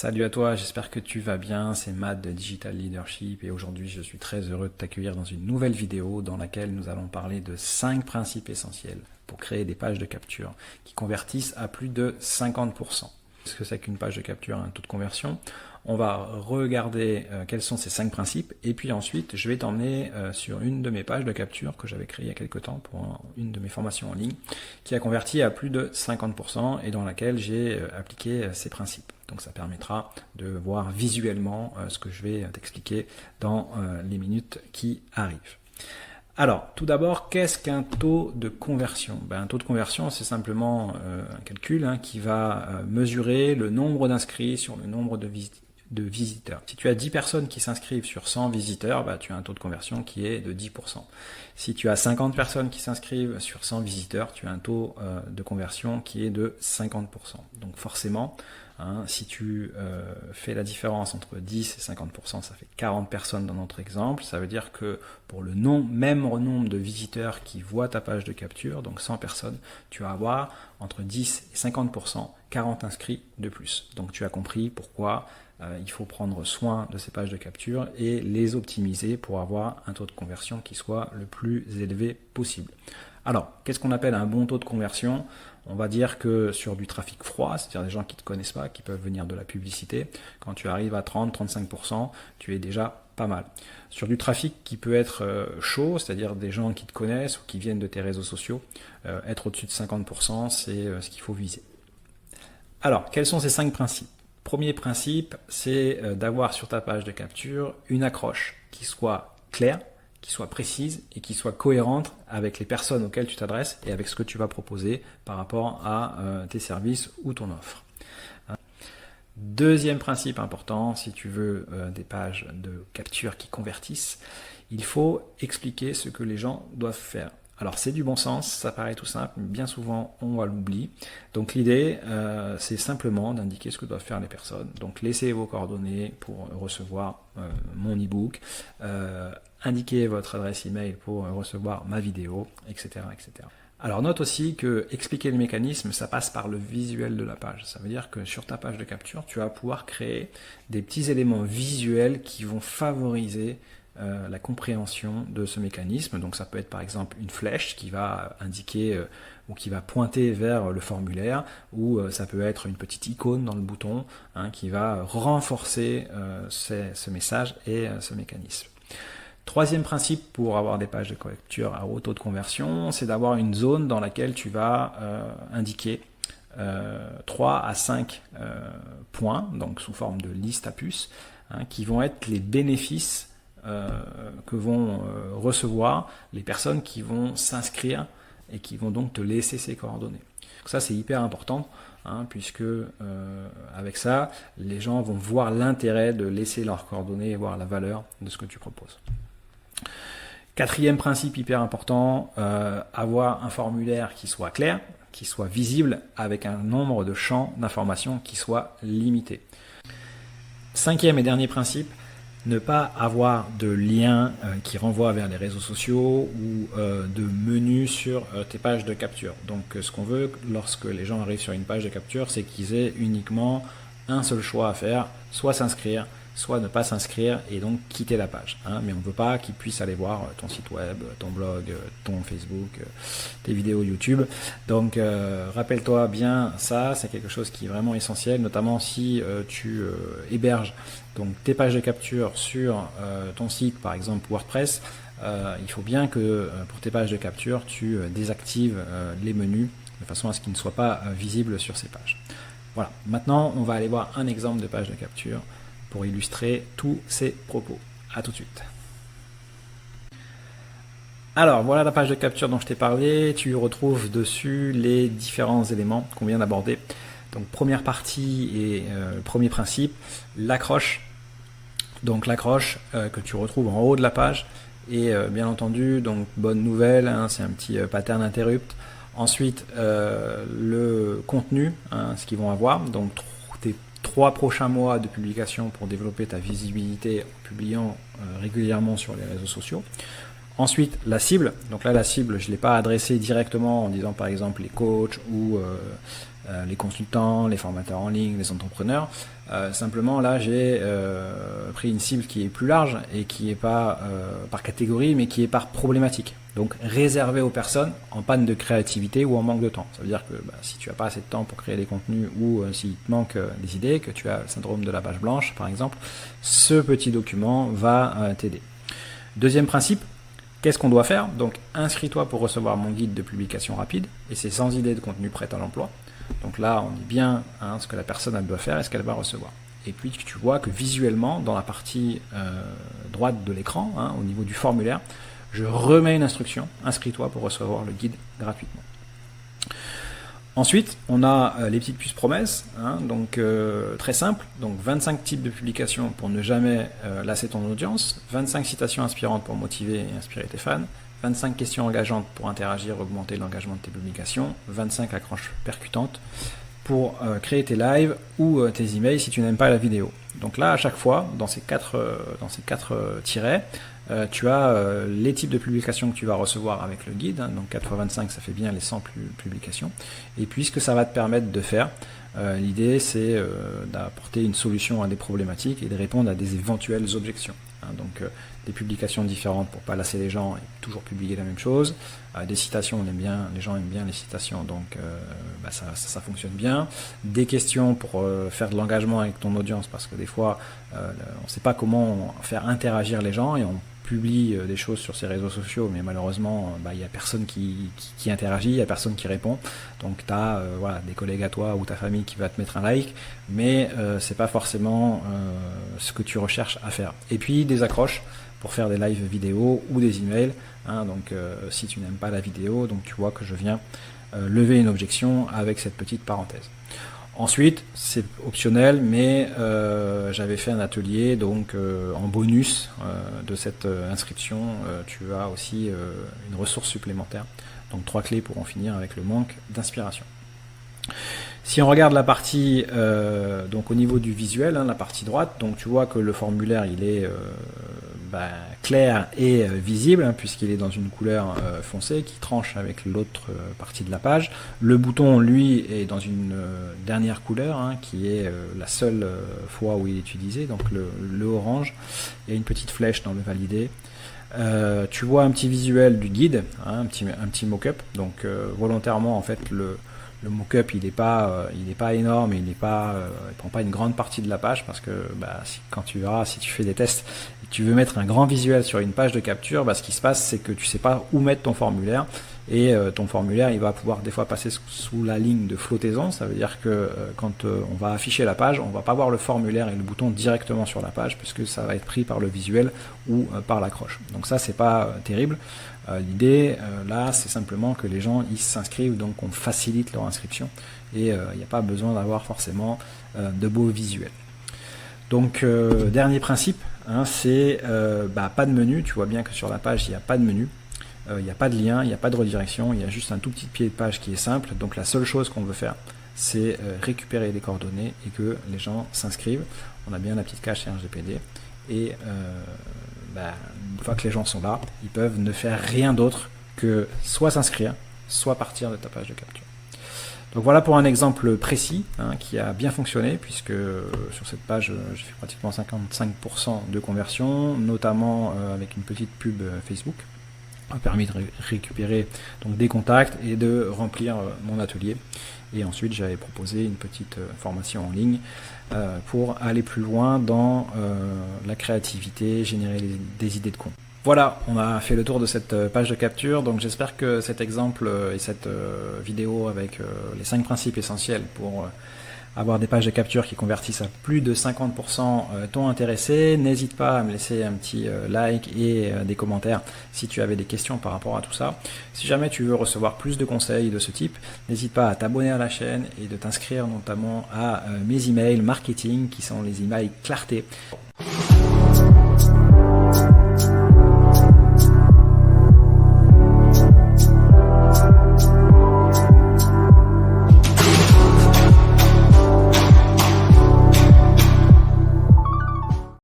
Salut à toi, j'espère que tu vas bien, c'est Matt de Digital Leadership et aujourd'hui je suis très heureux de t'accueillir dans une nouvelle vidéo dans laquelle nous allons parler de 5 principes essentiels pour créer des pages de capture qui convertissent à plus de 50%. Qu'est-ce que c'est qu'une page de capture, un taux de conversion? On va regarder quels sont ces 5 principes et puis ensuite je vais t'emmener sur une de mes pages de capture que j'avais créée il y a quelques temps pour une de mes formations en ligne qui a converti à plus de 50% et dans laquelle j'ai appliqué ces principes. Donc ça permettra de voir visuellement ce que je vais t'expliquer dans les minutes qui arrivent. Alors, tout d'abord, qu'est-ce qu'un taux de conversion? Un taux de conversion, c'est simplement un calcul qui va mesurer le nombre d'inscrits sur le nombre de visiteurs. Si tu as 10 personnes qui s'inscrivent sur 100 visiteurs, tu as un taux de conversion qui est de 10%. Si tu as 50 personnes qui s'inscrivent sur 100 visiteurs, tu as un taux de conversion qui est de 50%. Donc forcément, si tu fais la différence entre 10 et 50%, ça fait 40 personnes dans notre exemple. Ça veut dire que pour le même nombre de visiteurs qui voient ta page de capture, donc 100 personnes, tu vas avoir entre 10 et 50%, 40 inscrits de plus. Donc tu as compris pourquoi il faut prendre soin de ces pages de capture et les optimiser pour avoir un taux de conversion qui soit le plus élevé possible. Alors, qu'est-ce qu'on appelle un bon taux de conversion? On va dire que sur du trafic froid, c'est-à-dire des gens qui ne te connaissent pas, qui peuvent venir de la publicité, quand tu arrives à 30-35%, tu es déjà pas mal. Sur du trafic qui peut être chaud, c'est-à-dire des gens qui te connaissent ou qui viennent de tes réseaux sociaux, être au-dessus de 50%, c'est ce qu'il faut viser. Alors, quels sont ces 5 principes? Premier principe, c'est d'avoir sur ta page de capture une accroche qui soit claire, qui soit précise et qui soit cohérente avec les personnes auxquelles tu t'adresses et avec ce que tu vas proposer par rapport à tes services ou ton offre. Deuxième principe important, si tu veux des pages de capture qui convertissent, il faut expliquer ce que les gens doivent faire. Alors c'est du bon sens, ça paraît tout simple, mais bien souvent on va l'oublier. Donc l'idée c'est simplement d'indiquer ce que doivent faire les personnes. Donc laissez vos coordonnées pour recevoir mon e-book, indiquez votre adresse email pour recevoir ma vidéo, etc., etc. Alors note aussi que expliquer le mécanisme, ça passe par le visuel de la page. Ça veut dire que sur ta page de capture, tu vas pouvoir créer des petits éléments visuels qui vont favoriser la compréhension de ce mécanisme. Donc ça peut être par exemple une flèche qui va indiquer ou qui va pointer vers le formulaire, ou ça peut être une petite icône dans le bouton qui va renforcer ce message et ce mécanisme. Troisième principe pour avoir des pages de capture à haut taux de conversion, c'est d'avoir une zone dans laquelle tu vas indiquer 3 à 5 points, donc sous forme de liste à puces, qui vont être les bénéfices que vont recevoir les personnes qui vont s'inscrire et qui vont donc te laisser ces coordonnées. Donc ça c'est hyper important puisque avec ça les gens vont voir l'intérêt de laisser leurs coordonnées et voir la valeur de ce que tu proposes. Quatrième principe hyper important, avoir un formulaire qui soit clair, qui soit visible avec un nombre de champs d'information qui soit limité. Cinquième et dernier principe, ne pas avoir de lien qui renvoie vers les réseaux sociaux ou de menu sur tes pages de capture. Donc ce qu'on veut lorsque les gens arrivent sur une page de capture, c'est qu'ils aient uniquement un seul choix à faire, soit s'inscrire, soit ne pas s'inscrire et donc quitter la page. Mais on ne veut pas qu'ils puissent aller voir ton site web, ton blog, ton Facebook, tes vidéos YouTube. Donc rappelle-toi bien ça, c'est quelque chose qui est vraiment essentiel, notamment si tu héberges donc tes pages de capture sur ton site, par exemple WordPress. Il faut bien que pour tes pages de capture, tu désactives les menus de façon à ce qu'ils ne soient pas visibles sur ces pages. Voilà, maintenant on va aller voir un exemple de page de capture pour illustrer tous ces propos. A tout de suite. Alors voilà la page de capture dont je t'ai parlé, tu retrouves dessus les différents éléments qu'on vient d'aborder. Donc première partie et premier principe, l'accroche. Donc l'accroche que tu retrouves en haut de la page et bien entendu, donc bonne nouvelle, c'est un petit pattern interrupt. Ensuite le contenu, ce qu'ils vont avoir, donc tes 3 prochains mois de publication pour développer ta visibilité en publiant régulièrement sur les réseaux sociaux. Ensuite, la cible. Donc là, la cible, je ne l'ai pas adressée directement en disant par exemple les coachs ou les consultants, les formateurs en ligne, les entrepreneurs. Simplement là j'ai pris une cible qui est plus large et qui est pas par catégorie mais qui est par problématique. Donc réservé aux personnes en panne de créativité ou en manque de temps. Ça veut dire que si tu n'as pas assez de temps pour créer des contenus ou s'il te manque des idées, que tu as le syndrome de la page blanche par exemple, ce petit document va t'aider. Deuxième principe, qu'est-ce qu'on doit faire? Donc inscris-toi pour recevoir mon guide de publication rapide et c'est sans idée de contenu prêt à l'emploi. Donc là on dit bien ce que la personne elle doit faire et ce qu'elle va recevoir. Et puis tu vois que visuellement dans la partie droite de l'écran, au niveau du formulaire, je remets une instruction, inscris-toi pour recevoir le guide gratuitement. Ensuite, on a les petites puces promesses, donc très simple, donc 25 types de publications pour ne jamais lasser ton audience, 25 citations inspirantes pour motiver et inspirer tes fans, 25 questions engageantes pour interagir, augmenter l'engagement de tes publications, 25 accroches percutantes pour créer tes lives ou tes emails si tu n'aimes pas la vidéo. Donc là, à chaque fois, dans ces quatre tirets, tu as les types de publications que tu vas recevoir avec le guide, donc 4 x 25 ça fait bien les 100 publications, et puis ce que ça va te permettre de faire, l'idée c'est d'apporter une solution à des problématiques et de répondre à des éventuelles objections. Donc des publications différentes pour pas lasser les gens et toujours publier la même chose, des citations, on aime bien, les gens aiment bien les citations, donc ça fonctionne bien, des questions pour faire de l'engagement avec ton audience, parce que des fois on ne sait pas comment faire interagir les gens et on publie des choses sur ses réseaux sociaux, mais malheureusement il n'y a personne qui interagit, il n'y a personne qui répond, donc tu as des collègues à toi ou ta famille qui va te mettre un like, mais c'est pas forcément ce que tu recherches à faire. Et puis des accroches pour faire des lives vidéo ou des emails, donc si tu n'aimes pas la vidéo, donc tu vois que je viens lever une objection avec cette petite parenthèse. Ensuite, c'est optionnel, mais j'avais fait un atelier, donc en bonus de cette inscription, tu as aussi une ressource supplémentaire. Donc 3 clés pour en finir avec le manque d'inspiration. Si on regarde la partie, donc au niveau du visuel, la partie droite, donc tu vois que le formulaire il est clair et visible, puisqu'il est dans une couleur foncée qui tranche avec l'autre partie de la page. Le bouton lui est dans une dernière couleur qui est la seule fois où il est utilisé, donc le orange. Il y a une petite flèche dans le valider. Tu vois un petit visuel du guide, un petit mock-up, donc volontairement en fait le mock-up il n'est pas énorme, il prend pas une grande partie de la page, parce que si tu fais des tests et que tu veux mettre un grand visuel sur une page de capture, ce qui se passe c'est que tu sais pas où mettre ton formulaire, et ton formulaire il va pouvoir des fois passer sous la ligne de flottaison. Ça veut dire que quand on va afficher la page, on va pas voir le formulaire et le bouton directement sur la page, puisque ça va être pris par le visuel ou par l'accroche. Donc ça c'est pas terrible. L'idée là c'est simplement que les gens ils s'inscrivent, donc on facilite leur inscription, et il n'y a pas besoin d'avoir forcément de beaux visuels. Donc dernier principe, c'est pas de menu. Tu vois bien que sur la page il n'y a pas de menu, il n'y a pas de lien, il n'y a pas de redirection, il y a juste un tout petit pied de page qui est simple. Donc la seule chose qu'on veut faire c'est récupérer les coordonnées et que les gens s'inscrivent. On a bien la petite cache RGPD, et une fois que les gens sont là, ils peuvent ne faire rien d'autre que soit s'inscrire, soit partir de ta page de capture. Donc voilà pour un exemple précis qui a bien fonctionné, puisque sur cette page j'ai fait pratiquement 55% de conversion, notamment avec une petite pub Facebook. Ça m'a permis de récupérer donc des contacts et de remplir mon atelier. Et ensuite j'avais proposé une petite formation en ligne pour aller plus loin dans la créativité, générer des idées de compte. Voilà, on a fait le tour de cette page de capture, donc j'espère que cet exemple et cette vidéo avec les 5 principes essentiels pour avoir des pages de capture qui convertissent à plus de 50% t'ont intéressé. N'hésite pas à me laisser un petit like et des commentaires si tu avais des questions par rapport à tout ça. Si jamais tu veux recevoir plus de conseils de ce type, n'hésite pas à t'abonner à la chaîne et de t'inscrire notamment à mes emails marketing qui sont les emails clarté.